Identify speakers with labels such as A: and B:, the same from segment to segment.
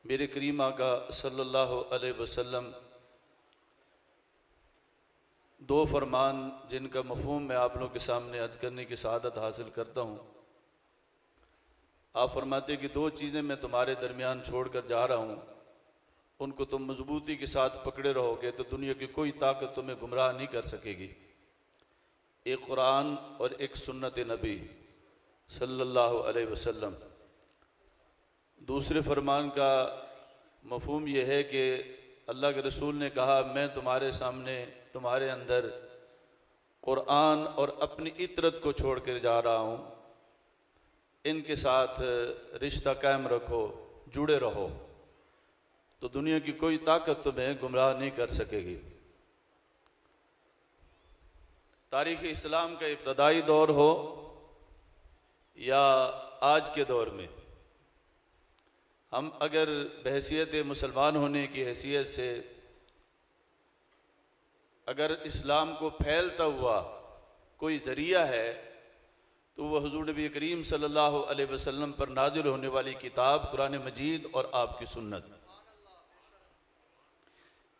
A: मेरे करीम आका सल्लल्लाहु अलैहि वसल्लम दो फरमान जिनका मफहूम मैं आप लोगों के सामने अर्ज करने की सआदत हासिल करता हूँ। आप फरमाते कि दो चीज़ें मैं तुम्हारे दरमियान छोड़ कर जा रहा हूँ, उनको तुम मजबूती के साथ पकड़े रहोगे तो दुनिया की कोई ताकत तुम्हें गुमराह नहीं कर सकेगी। एक कुरान और एक सुन्नत नबी सल्लल्लाहु अलैहि वसल्लम। दूसरे फरमान का मफहूम यह है कि अल्लाह के रसूल ने कहा, मैं तुम्हारे सामने तुम्हारे अंदर कुरान और अपनी इतरत को छोड़ कर जा रहा हूँ, इनके साथ रिश्ता कायम रखो, जुड़े रहो, तो दुनिया की कोई ताकत तुम्हें गुमराह नहीं कर सकेगी। तारीख़ इस्लाम का इब्तदाई दौर हो या आज के दौर में, हम अगर बहैसियत मुसलमान होने की हैसियत से अगर इस्लाम को फैलता हुआ कोई ज़रिया है तो वह हुज़ूर नबी करीम सल्लल्लाहु अलैहि वसल्लम पर नाजिल होने वाली किताब कुरान मजीद और आपकी सुन्नत।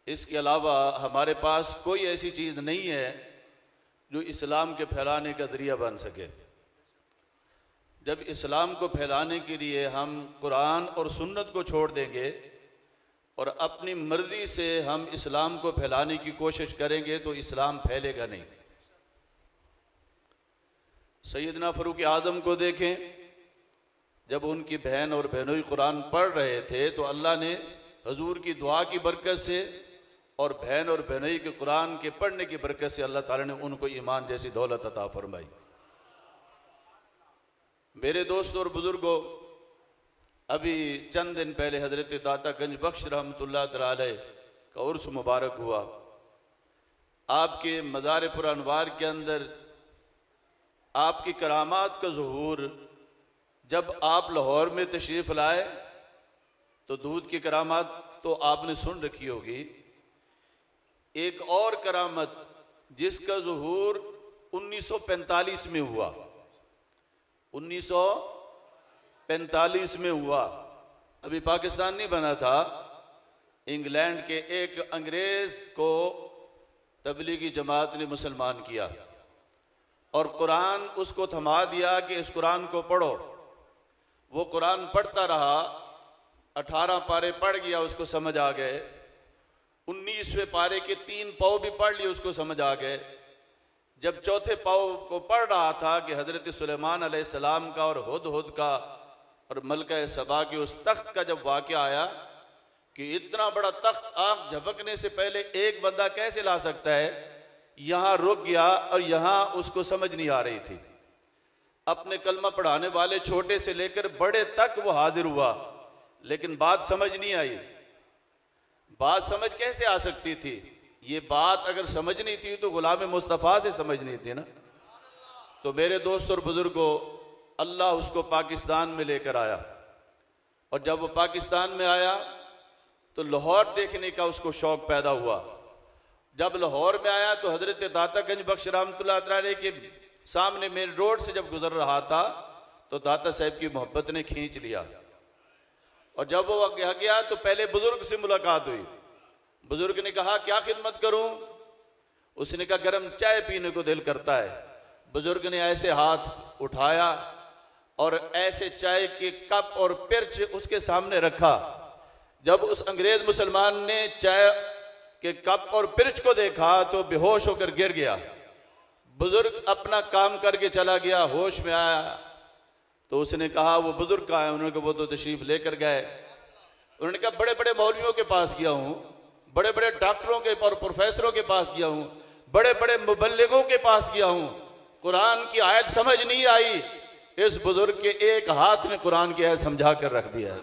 A: इसके अलावा हमारे पास कोई ऐसी चीज़ नहीं है जो इस्लाम के फैलाने का ज़रिया बन सके। जब इस्लाम को फैलाने के लिए हम कुरान और सुन्नत को छोड़ देंगे और अपनी मर्ज़ी से हम इस्लाम को फैलाने की कोशिश करेंगे तो इस्लाम फैलेगा नहीं। सैयदना फ़ारूक आज़म को देखें, जब उनकी बहन और बहनोई कुरान पढ़ रहे थे तो अल्लाह ने हजूर की दुआ की बरकत से और बहन और बहनोई के कुरान के पढ़ने की बरकत से अल्लाह ताला ने उनको ईमान जैसी दौलत अता फरमाई। मेरे दोस्तों और बुज़ुर्गों, अभी चंद दिन पहले हज़रत दाता गंज बख्श रहमतुल्लाह तआला अलैह का उर्स मुबारक हुआ। आपके मज़ार पुर अनवार के अंदर आपकी करामात का ज़ुहूर जब आप लाहौर में तशरीफ़ लाए तो दूध की करामात तो आपने सुन रखी होगी। एक और करामत जिसका ज़ुहूर 1945 में हुआ, 1945 में हुआ, अभी पाकिस्तान नहीं बना था। इंग्लैंड के एक अंग्रेज़ को तबलीगी जमात ने मुसलमान किया और कुरान उसको थमा दिया कि इस कुरान को पढ़ो। वो कुरान पढ़ता रहा, 18 पारे पढ़ गया, उसको समझ आ गए। 19वें पारे के 3 पाव भी पढ़ लिए, उसको समझ आ गए। जब चौथे पाव को पढ़ रहा था कि हज़रत सुलेमान अलैहिस्सलाम का और हुद का और मलका सबा के उस तख्त का जब वाक़या आया कि इतना बड़ा तख्त आँख झपकने से पहले एक बंदा कैसे ला सकता है, यहाँ रुक गया और यहाँ उसको समझ नहीं आ रही थी। अपने कलमा पढ़ाने वाले छोटे से लेकर बड़े तक वो हाजिर हुआ, लेकिन बात समझ नहीं आई। बात समझ कैसे आ सकती थी? ये बात अगर समझनी थी तो गुलाम मुस्तफ़ा से समझनी थी ना। तो मेरे दोस्त और बुजुर्गों, अल्लाह उसको पाकिस्तान में लेकर आया और जब वो पाकिस्तान में आया तो लाहौर देखने का उसको शौक़ पैदा हुआ। जब लाहौर में आया तो हज़रत दाता गंज बख्श रहमतुल्लाह तआला के सामने मेन रोड से जब गुजर रहा था तो दाता साहब की मोहब्बत ने खींच लिया और जब वो गया तो पहले बुजुर्ग से मुलाकात हुई। बुजुर्ग ने कहा, क्या खिदमत करूं? उसने कहा, गर्म चाय पीने को दिल करता है। बुजुर्ग ने ऐसे हाथ उठाया और ऐसे चाय के कप और पिर्च उसके सामने रखा। जब उस अंग्रेज मुसलमान ने चाय के कप और पिर्च को देखा तो बेहोश होकर गिर गया। बुजुर्ग अपना काम करके चला गया, होश में आया तो उसने कहा, वो बुजुर्ग कहाँ है? उन्होंने कहा, वो तो तशरीफ लेकर गए। उन्होंने कहा, बड़े बड़े मौलवियों के पास गया हूँ, बड़े बड़े डॉक्टरों के और प्रोफेसरों के पास गया हूँ, बड़े बड़े मुबल्लिगों के पास गया हूँ, कुरान की आयत समझ नहीं आई। इस बुजुर्ग के एक हाथ ने कुरान की आयत समझा कर रख दिया है।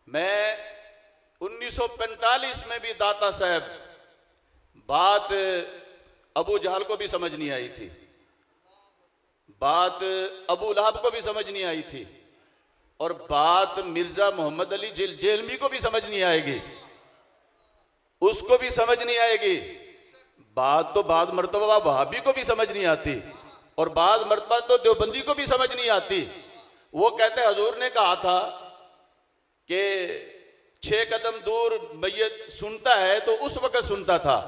A: मैं 1945 में भी दाता साहब, बात अबू जहल को भी समझ नहीं आई थी, बात अबू लहब को भी समझ नहीं आई थी और बात मिर्ज़ा मोहम्मद अली जेलमी को भी समझ नहीं आएगी। उसको भी समझ नहीं आएगी। बात तो बाद मर्तबा वहाबी को भी समझ नहीं आती, और बाद मर्तबा तो देवबंदी को भी समझ नहीं आती। वो कहते हजूर ने कहा था कि 6 कदम दूर मैयत सुनता है तो उस वक्त सुनता था,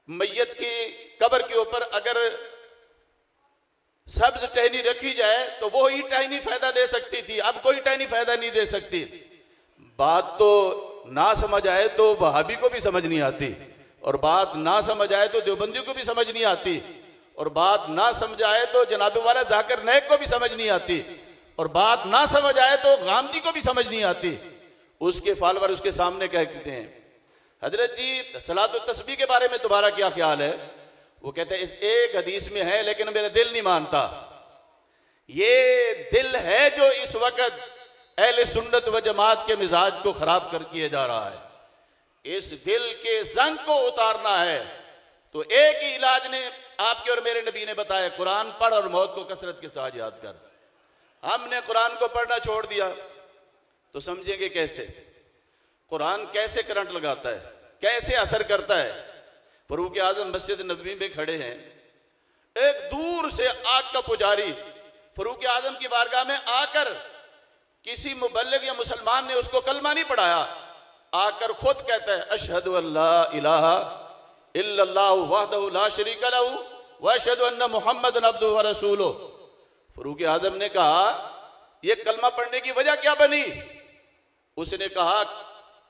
A: मैयत की कब्र के ऊपर अगर सब्ज टहनी रखी जाए तो वो ही टहनी फायदा दे सकती थी, अब कोई टहनी फायदा नहीं दे सकती। बात तो ना समझ आए तो वहाबी को भी समझ नहीं आती, और बात ना समझ आए तो देवबंदी को भी समझ नहीं आती, और बात ना समझ आए तो जनाबे वाला जाकिर नाइक को भी समझ नहीं आती, और बात ना समझ आए तो गामदी को भी समझ नहीं आती। उसके फॉलोअर उसके सामने कहते हैं, हजरत जी सलात व तस्बीह के बारे में तुम्हारा क्या ख्याल है? वो कहते हैं इस एक हदीस में है लेकिन मेरा दिल नहीं मानता। ये दिल है जो इस वक्त अहले सुन्नत व जमात के मिजाज को खराब कर किया जा रहा है। इस दिल के जंग को उतारना है तो एक ही इलाज ने आपके और मेरे नबी ने बताया, कुरान पढ़ और मौत को कसरत के साथ याद कर। हमने कुरान को पढ़ना छोड़ दिया तो समझेंगे कैसे? कुरान कैसे करंट लगाता है, कैसे असर करता है? फरूक आजम मस्जिद नबवी में खड़े हैं, एक दूर से आग का पुजारी फरूक आजम की बारगाह में आकर, किसी मुबल्लिग या मुसलमान ने उसको कलमा नहीं पढ़ाया, आकर खुद कहता है अशहदु अल्ला इलाहा इल्लल्लाहु वहदहु ला शरीका लहू व अशहदु अन्ना मुहम्मदन अब्दुहु व रसूलुहु। फरूक आजम ने कहा यह कलमा पढ़ने की वजह क्या बनी? उसने कहा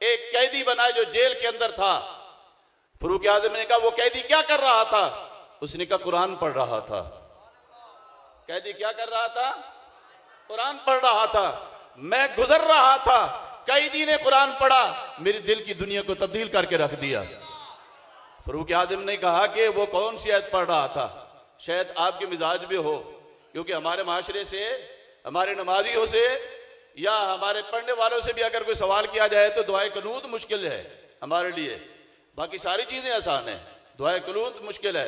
A: एक कैदी बना जो जेल के अंदर था। फरूक आजम ने कहा वो कैदी क्या कर रहा था? उसने कहा कुरान पढ़ रहा था। कैदी क्या कर रहा था? कुरान पढ़ रहा था। मैं गुजर रहा था, कैदी ने कुरान पढ़ा, मेरे दिल की दुनिया को तब्दील करके रख दिया। फरूक आजम ने कहा कि वो कौन सी आयत पढ़ रहा था? शायद आपके मिजाज में हो, क्योंकि हमारे माशरे से, हमारे नमाजियों से या हमारे पढ़ने वालों से भी अगर कोई सवाल किया जाए तो दुआए कनूत मुश्किल है हमारे लिए, बाकी सारी चीज़ें आसान है, दुआए कनूत मुश्किल है।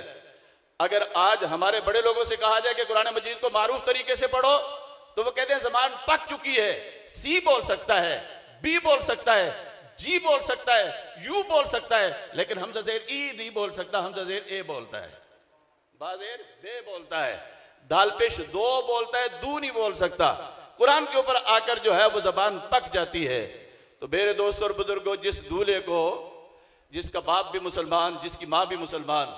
A: अगर आज हमारे बड़े लोगों से कहा जाए कि कुरान मजीद को मारूफ तरीके से पढ़ो तो वो कहते हैं ज़बान पक चुकी है, सी बोल सकता है, बी बोल सकता है, जी बोल सकता है, यू बोल सकता है, लेकिन हमजा ज़ेर ई नहीं बोल सकता, हमजा ज़ेर ए बोलता है, बाज़ेर बे बोलता है, दाल पेश दो बोलता है, दू नहीं बोल सकता। कुरान के ऊपर आकर जो है वो ज़बान पक जाती है। तो मेरे दोस्तों और बुजुर्गों, जिस दूल्हे को, जिसका बाप भी मुसलमान, जिसकी माँ भी मुसलमान,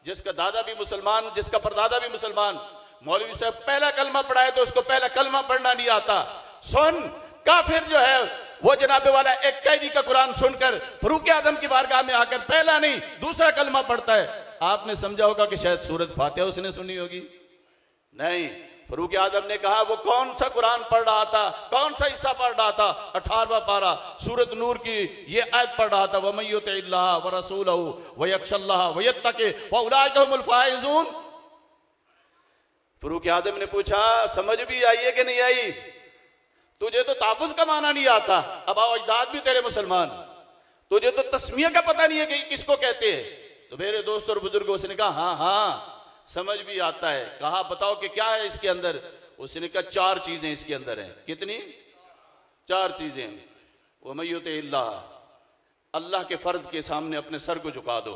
A: जिसका दादा भी मुसलमान, जिसका परदादा भी मुसलमान, मौलवी साहब पहला कलमा पढ़ाए तो उसको पहला कलमा पढ़ना नहीं आता। सुन, काफिर जो है वो जनाबे वाला एक कैदी का कुरान सुनकर फरूक आजम की बारगाह में आकर पहला नहीं दूसरा कलमा पढ़ता है। आपने समझा होगा कि शायद सूरत फातिहा उसने सुनी होगी, नहीं। फरूक आजम ने कहा वो कौन सा कुरान पढ़ रहा था, कौन सा हिस्सा पढ़ रहा था? 18वां पारा सूरत नूर की ये आयत पढ़ रहा था, वमन युतिइल्लाह व रसूलहु व यख्शल्लाह व यत्तक़ि फउलाइका हुमुल फाइज़ून। फरूक आजम ने पूछा समझ भी आई है कि नहीं आई? तुझे तो ताफुज का माना नहीं आता, अब अजदाद भी तेरे मुसलमान, तुझे तो तस्मिया का पता नहीं है कि किसको कहते हैं। तो मेरे दोस्तों और बुजुर्गों से ने कहा हाँ हाँ समझ भी आता है। कहा बताओ कि क्या है इसके अंदर? उसने कहा 4 चीजें इसके अंदर हैं। कितनी? 4 चीजें। वमन युतिइल्लाह, अल्लाह के फर्ज के सामने अपने सर को झुका दो,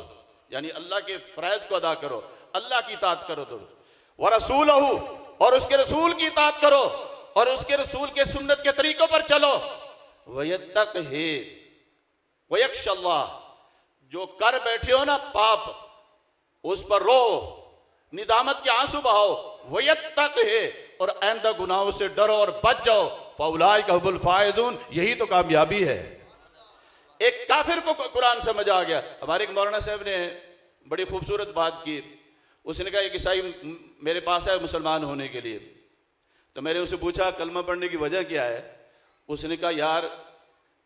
A: यानी अल्लाह के फराइज को अदा करो, अल्लाह की इताअत करो। तो व रसूलहु, और उसके रसूल की इताअत करो और उसके रसूल के सुन्नत के तरीकों पर चलो। वयत्तक़ि व यख्शल्लाह, जो कर बैठे हो ना पाप, उस पर रो, निदामत के आंसू बहाओ। वयत्तक़ि, और आइंदा गुनाहों से डरो और बच जाओ। फउलाइका हुमुल फाइज़ून, यही तो कामयाबी है। एक काफिर को कुरान समझ आ गया। हमारे एक मौलाना साहब ने बड़ी खूबसूरत बात की। उसने कहा एक ईसाई मेरे पास है मुसलमान होने के लिए, तो मैंने उसे पूछा कलमा पढ़ने की वजह क्या है? उसने कहा यार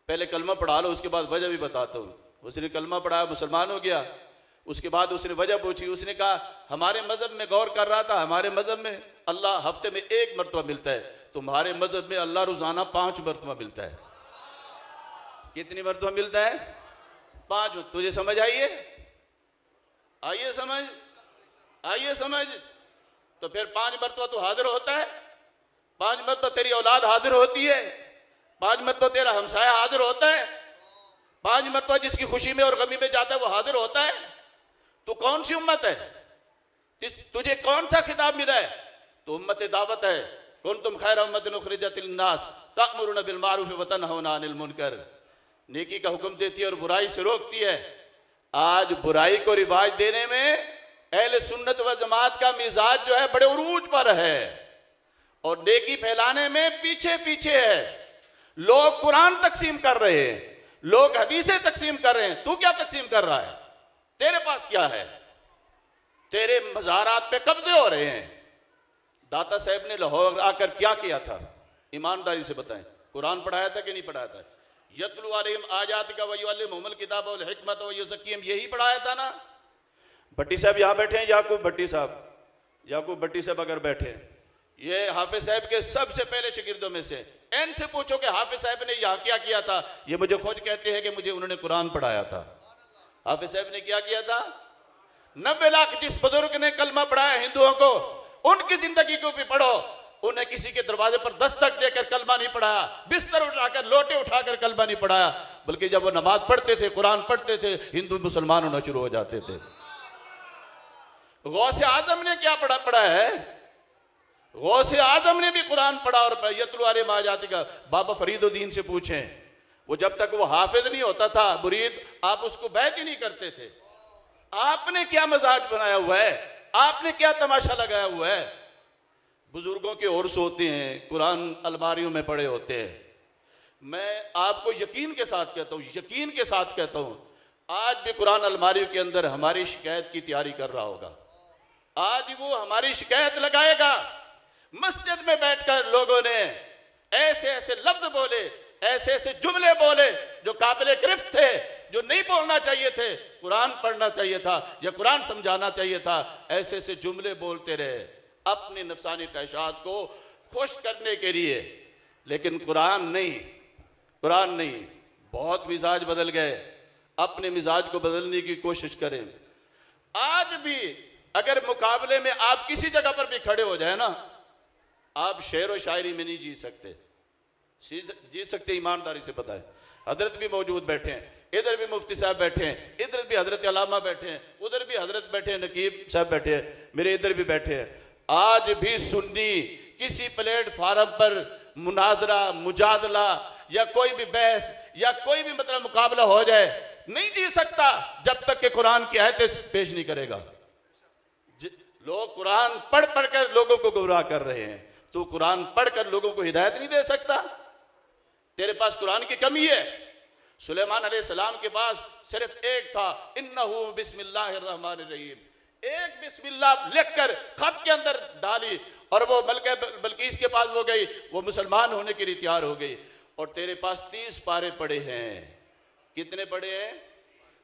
A: पहले कलमा पढ़ा लो, उसके बाद वजह भी बताता हूँ। उसने कलमा पढ़ा, मुसलमान हो गया, उसके बाद उसने वजह पूछी। उसने कहा हमारे मजहब में गौर कर रहा था, हमारे मजहब में अल्लाह हफ्ते में 1 मरतबा मिलता है, तुम्हारे मजहब में अल्लाह रोजाना 5 मरतबा मिलता है। कितनी मरतबा मिलता है? 5। तुझे समझ आइए? आइए समझ, आइए समझ। तो फिर 5 मरतबा तो हाजिर होता है, 5 मरतबा तेरी औलाद हाजिर होती है, 5 मरतबा तेरा हमसाया हाजिर होता है, 5 मरतबा जिसकी खुशी में और गमी में जाता है वो हाजिर होता है। तो कौन सी उम्मत है? तुझे कौन सा खिताब मिला है? तो उम्मत दावत है। कुंतुम खैर उम्मतिन उखरिजत लिन्नास तामुरुना बिल मारूफ व तनहौना अनिल मुनकर। नेकी का हुक्म देती है और बुराई से रोकती है। आज बुराई को रिवाज देने में अहले सुन्नत व जमात का मिजाज जो है बड़े उरूज पर है और नेकी फैलाने में पीछे पीछे है। लोग कुरान तकसीम कर रहे हैं, लोग हदीसें तकसीम कर रहे हैं, तू क्या तकसीम कर रहा है? तेरे पास क्या है? तेरे मज़ारात पे कब्जे हो रहे हैं। दाता साहब ने लाहौर आकर क्या किया था? ईमानदारी से बताएं, कुरान पढ़ाया था कि नहीं पढ़ाया था? यतलु अलैहिम आयातिका व युअल्लिमुहुमुल किताब वल हिकमत व युज़क्कीहिम, यही पढ़ाया था ना? भट्टी साहब यहाँ बैठे हैं, याकूब भट्टी साहब अगर बैठे हैं, ये हाफिज साहब के सबसे पहले शागिर्दों में से। इनसे पूछो कि हाफिज साहब ने यहाँ क्या किया था? ये मुझे खुद कहते हैं कि मुझे उन्होंने कुरान पढ़ाया था। हाफिज साहब ने क्या किया था? 90 लाख जिस बुजुर्ग ने कलमा पढ़ाया हिंदुओं को, उनकी जिंदगी को भी पढ़ो। उन्हें किसी के दरवाजे पर दस्तक देकर कलमा नहीं पढ़ाया, बिस्तर उठाकर लोटे उठाकर कलमा नहीं पढ़ाया, बल्कि जब वो नमाज पढ़ते थे, कुरान पढ़ते थे, हिंदू मुसलमान होना शुरू हो जाते थे। गौसे आजम ने क्या पढ़ा है? गौसे आजम ने भी कुरान पढ़ा और यतलु अलैहिम आयातिका। बाबा फरीदुद्दीन से पूछें, वो जब तक वो हाफिज नहीं होता था मुरीद, आप उसको बैत ही नहीं करते थे। आपने क्या मजाज बनाया हुआ है? आपने क्या तमाशा लगाया हुआ है? बुजुर्गों के उर्स होते हैं, कुरान अलमारियों में पड़े होते हैं। मैं आपको यकीन के साथ कहता हूँ, आज भी कुरान अलमारियों के अंदर हमारी शिकायत की तैयारी कर रहा होगा। आज वो हमारी शिकायत लगाएगा। मस्जिद में बैठकर लोगों ने ऐसे ऐसे लफ्ज बोले, ऐसे ऐसे जुमले बोले जो काबिल गिरफ्त थे, जो नहीं बोलना चाहिए थे। कुरान पढ़ना चाहिए था या कुरान समझाना चाहिए था। ऐसे ऐसे जुमले बोलते रहे अपनी नफसानी ख्वाहिशात को खुश करने के लिए, लेकिन कुरान नहीं। बहुत मिजाज बदल गए। अपने मिजाज को बदलने की कोशिश करें। आज भी अगर मुकाबले में आप किसी जगह पर भी खड़े हो जाए ना, आप शेर व शायरी में नहीं जी सकते। ईमानदारी से बताएं। हजरत भी मौजूद बैठे हैं, इधर भी मुफ्ती साहब बैठे हैं, इधर भी हजरत अलामा बैठे हैं, उधर भी हजरत बैठे हैं, नकीब साहब बैठे हैं, मेरे इधर भी बैठे हैं। आज भी सुन्नी किसी प्लेटफार्म पर मुनाजरा, मुजादला या कोई भी बहस या कोई भी मतलब मुकाबला हो जाए, नहीं जी सकता जब तक कि कुरान की आयतें पेश नहीं करेगा। लोग कुरान पढ़ कर लोगों को गुमराह कर रहे हैं। तू कुरान पढ़कर लोगों को हिदायत नहीं दे सकता? तेरे पास कुरान की कमी है। सुलेमान अलैहिस्सलाम के पास सिर्फ एक था, इन्नहु बिस्मिल्लाहिर्रहमानिर्रहीम। एक बिस्मिल्लाह लिखकर खत के अंदर डाली और वो बल्कीस के पास वो गई, वो मुसलमान होने के लिए तैयार हो गई। और तेरे पास 30 पारे पड़े हैं। कितने पड़े हैं?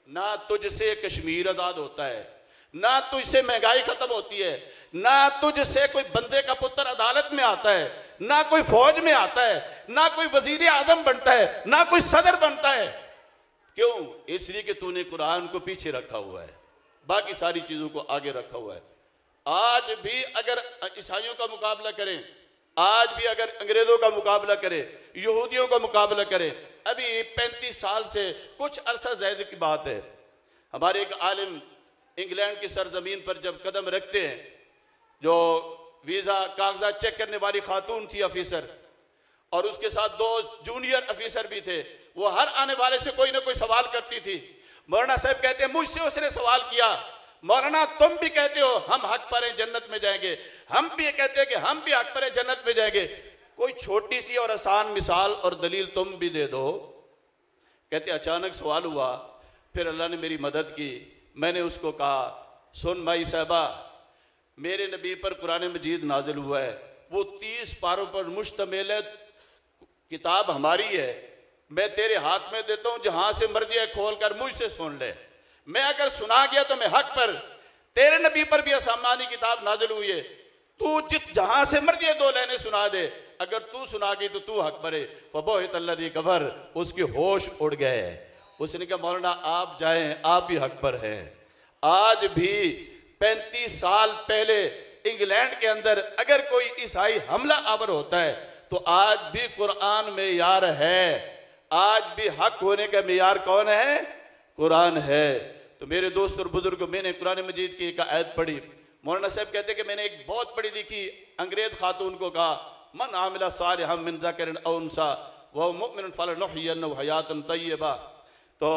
A: ना तुझसे कश्मीर आजाद होता है, ना तुझसे महंगाई खत्म होती है, ना तुझसे कोई बंदे का पुत्र अदालत में आता है, ना कोई फौज में आता है, ना कोई वजीर आजम बनता है, ना कोई सदर बनता है। क्यों? इसलिए कि तूने कुरान को पीछे रखा हुआ है, बाकी सारी चीजों को आगे रखा हुआ है। आज भी अगर ईसाइयों का मुकाबला करें, आज भी अगर अंग्रेजों का मुकाबला करें, यहूदियों का मुकाबला करें, अभी 35 साल से कुछ अरसा ज़्यादा की बात है, हमारे एक आलिम इंग्लैंड की सरजमीन पर जब कदम रखते हैं, जो वीज़ा कागजात चेक करने वाली खातून थी अफीसर, और उसके साथ 2 जूनियर अफीसर भी थे, वो हर आने वाले से कोई ना कोई सवाल करती थी। मौलाना साहब कहते हैं मुझसे उसने सवाल किया, मौलाना तुम भी कहते हो हम हक पर हैं जन्नत में जाएंगे, हम भी कहते हैं कि हम भी हक पर हैं जन्नत में जाएंगे, कोई छोटी सी और आसान मिसाल और दलील तुम भी दे दो। कहते अचानक सवाल हुआ, फिर अल्लाह ने मेरी मदद की। मैंने उसको कहा, सुन माई साहबा, मेरे नबी पर कुरान मजीद नाजिल हुआ है, वो 30 पारों पर मुश्तमिल है, किताब हमारी है, मैं तेरे हाथ में देता हूँ, जहाँ से मर्जी है खोल कर मुझसे सुन ले। मैं अगर सुना गया तो मैं हक पर, तेरे नबी पर भी आसमानी किताब नाजिल हुई है, तू जहाँ से मर्जी 2 लाइनें सुना दे, अगर तू सुना गई तो तू हक पर है। फबोहित अल्लज़ी कफ़र, उसके होश उड़ गए। उसने कहा मौलाना आप जाएं, आप भी हक पर हैं। आज भी 35 साल पहले इंग्लैंड के अंदर अगर कोई ईसाई हमला आवर होता है तो आज भी कुरान में यार है, आज भी हक होने का मेयार कौन है? कुरान है। तो मेरे दोस्त और बुजुर्ग, मैंने कुरान मजीद की एक आयत पढ़ी। मौलाना साहब कहते कि मैंने एक बहुत पढ़ी लिखी अंग्रेज खातून को कहा, मन आमिला सालिहम मिन ज़करिन औ उन्सा व मुमिनुन फलनुहयिन्नहु हयातन तय्यबा। तो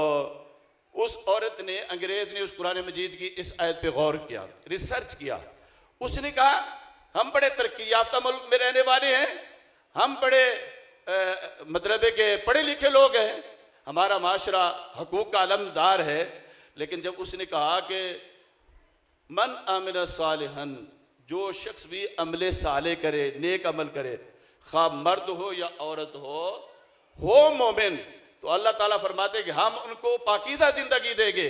A: उस औरत ने, अंग्रेज ने उस कुरान मजीद की इस आयत पे गौर किया, रिसर्च किया। उसने कहा हम बड़े तरक्की याफ्ता मुल्क में रहने वाले हैं, हम बड़े मतलब है कि पढ़े लिखे लोग हैं, हमारा माशरा हकूक़ का अलमदार है। लेकिन जब उसने कहा कि मन आमिला सालिहन, जो शख्स भी अमले साले करे, नेक अमल करे, खा मर्द हो या औरत हो मोमिन, तो अल्लाह ताला फरमाते हैं कि हम उनको पाकीज़ा ज़िंदगी देंगे।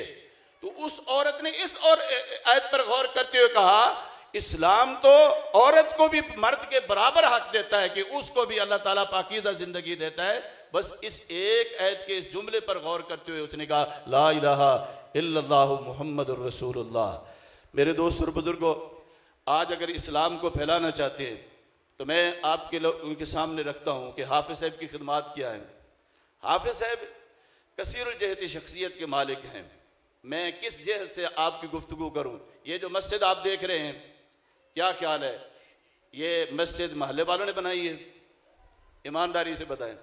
A: तो उस औरत ने इस और आयत पर गौर करते हुए कहा, इस्लाम तो औरत को भी मर्द के बराबर हक देता है कि उसको भी अल्लाह ताला पाकीज़ा ज़िंदगी देता है। बस इस एक आयत के इस जुमले पर गौर करते हुए उसने कहा, ला इलाहा इल्लल्लाहु मुहम्मदुर रसूलुल्लाह। मेरे दोस्त और बुजुर्गों, आज अगर इस्लाम को फैलाना चाहते हैं तो मैं आपके उनके सामने रखता हूँ कि हाफिज़ साहब की खिदमत क्या है। हाफिज़ साहब कसीरुल जहती शख्सियत के मालिक हैं। मैं किस जहत से आपकी गुफ्तगू करूँ? ये जो मस्जिद आप देख रहे हैं, क्या ख्याल है, ये मस्जिद महल्ले वालों ने बनाई है? ईमानदारी से बताएं।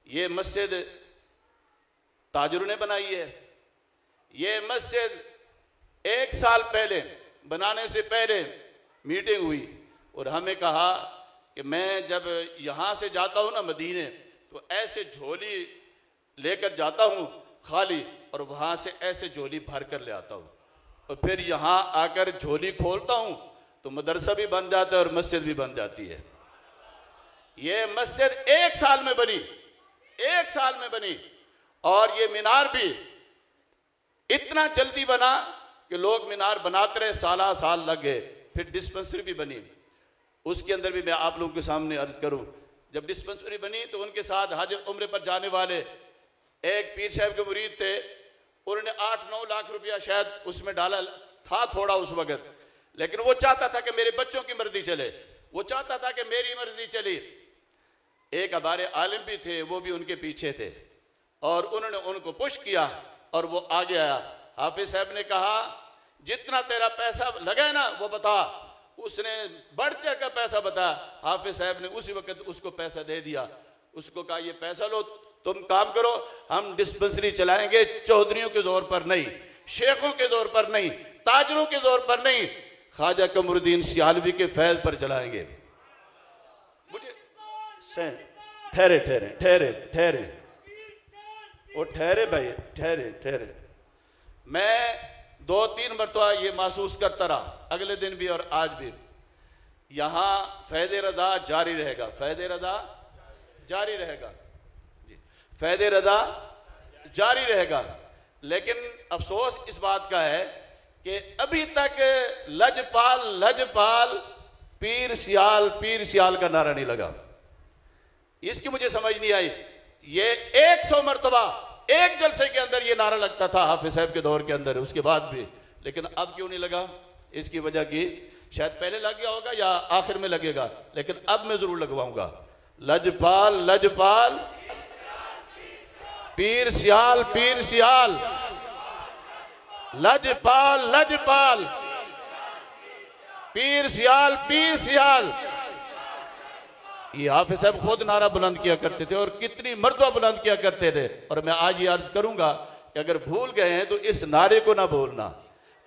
A: ये मस्जिद ताजरों ने बनाई है? ये मस्जिद 1 साल पहले बनाने से पहले मीटिंग हुई और हमें कहा कि मैं जब यहाँ से जाता हूँ ना मदीने, तो ऐसे झोली लेकर जाता हूँ खाली, और वहाँ से ऐसे झोली भर कर ले आता हूँ, और फिर यहाँ आकर झोली खोलता हूँ तो मदरसा भी बन जाता है और मस्जिद भी बन जाती है। ये मस्जिद 1 साल में बनी, 1 साल में बनी, और ये मीनार भी इतना जल्दी बना कि लोग मीनार बनाते रहे, साल लग गए। फिर डिस्पेंसरी भी बनी, उसके अंदर भी मैं आप लोगों के सामने अर्ज करूं, जब डिस्पेंसरी बनी तो उनके साथ हज उम्रे पर जाने वाले एक पीर साहब के मुरीद थे, उन्होंने 8-9 लाख रुपया शायद उसमें डाला था थोड़ा उस वक्त, लेकिन वो चाहता था कि मेरे बच्चों की मर्जी चले, वो चाहता था कि मेरी मर्जी चली। एक हमारे आलिम भी थे, वो भी उनके पीछे थे, और उन्होंने उनको पुश किया और वो आगे आया। हाफिज साहब ने कहा जितना तेरा पैसा लगा है ना वो बता। उसने बढ़ चढ़ कर पैसा बता। हाफिज साहब ने उसी वक्त उसको पैसा दे दिया। उसको कहा ये पैसा लो, तुम काम करो, हम डिस्पेंसरी चलाएंगे, चौधरियों के जोर पर नहीं, शेखों के जोर पर नहीं, ताजरों के जोर पर नहीं, ख्वाजा कमरुद्दीन सियालवी के फैज़ पर चलाएंगे। मुझे ठहरे ठहरे ठहरे ठहरे ओ ठहरे भाई ठहरे। मैं 2-3 मरतबा ये महसूस करता रहा, अगले दिन भी और आज भी, यहाँ फैज़ रज़ा जारी रहेगा, फैज़ रज़ा जारी रहेगा जी, फैज़ रज़ा जारी रहेगा। लेकिन अफसोस इस बात का है कि अभी तक लजपाल पीर सियाल का नारा नहीं लगा। इसकी मुझे समझ नहीं आई। ये 100 मरतबा एक जलसे के अंदर ये नारा लगता था हाफिज साहब के दौर के अंदर, उसके बाद भी, लेकिन अब क्यों नहीं लगा? इसकी वजह की शायद पहले लग गया होगा या आखिर में लगेगा, लेकिन अब मैं जरूर लगवाऊंगा। लजपाल लजपाल पीर सियाल लजपाल लजपाल पीर सियाल। ये हाफिज साहब खुद नारा बुलंद किया करते थे और कितनी मर्तबा बुलंद किया करते थे। और मैं आज ये अर्ज करूंगा कि अगर भूल गए हैं तो इस नारे को ना भूलना।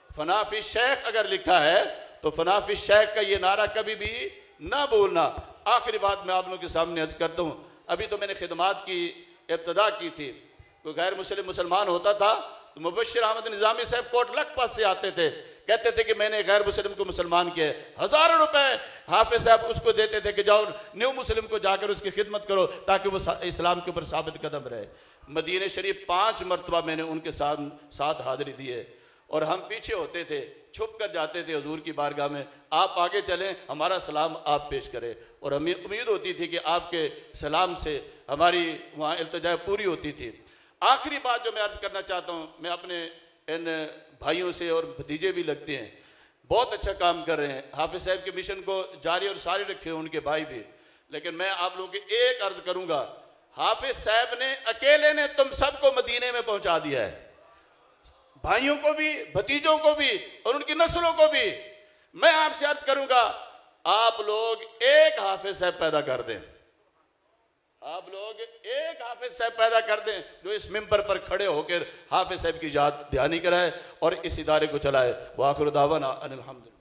A: फनाफी शेख अगर लिखा है तो फनाफी शेख का ये नारा कभी भी ना भूलना। आखिरी बात मैं आप लोगों के सामने अर्ज करता हूँ। अभी तो मैंने खिदमात की इब्तदा की थी। कोई गैर मुसलमान होता था तो मुबश्शिर अहमद निज़ामी साहब कोट लखपत से आते थे, कहते थे कि मैंने गैर मुस्लिम को मुसलमान किया। हज़ारों रुपए हाफिज साहब उसको देते थे कि जाओ न्यू मुस्लिम को जाकर उसकी खिदमत करो ताकि वो इस्लाम के ऊपर साबित कदम रहे। मदीने शरीफ 5 मरतबा मैंने उनके साथ हाजिरी दी है और हम पीछे होते थे, छुप कर जाते थे हुजूर की बारगाह में, आप आगे चलें, हमारा सलाम आप पेश करें। और हमें उम्मीद होती थी कि आपके सलाम से हमारी वहाँ इल्तिजा पूरी होती थी। आखिरी बात जो मैं अर्ज करना चाहता हूँ, मैं अपने इन भाइयों से, और भतीजे भी लगते हैं, बहुत अच्छा काम कर रहे हैं, हाफिज साहब के मिशन को जारी और सारी रखे हैं उनके भाई भी। लेकिन मैं आप लोगों की एक अर्ज करूँगा, हाफिज साहब ने अकेले ने तुम सबको मदीने में पहुंचा दिया है, भाइयों को भी, भतीजों को भी और उनकी नस्लों को भी। मैं आपसे अर्ज करूंगा, आप लोग एक हाफिज साहब पैदा कर दें, आप लोग एक हाफिज साहब पैदा कर दें जो इस मिंबर पर खड़े होकर हाफिज साहब की याद दहानी कराए और इस इदारे को चलाए। वाखिर दावाना अनिल हम्दुलिल्लाह।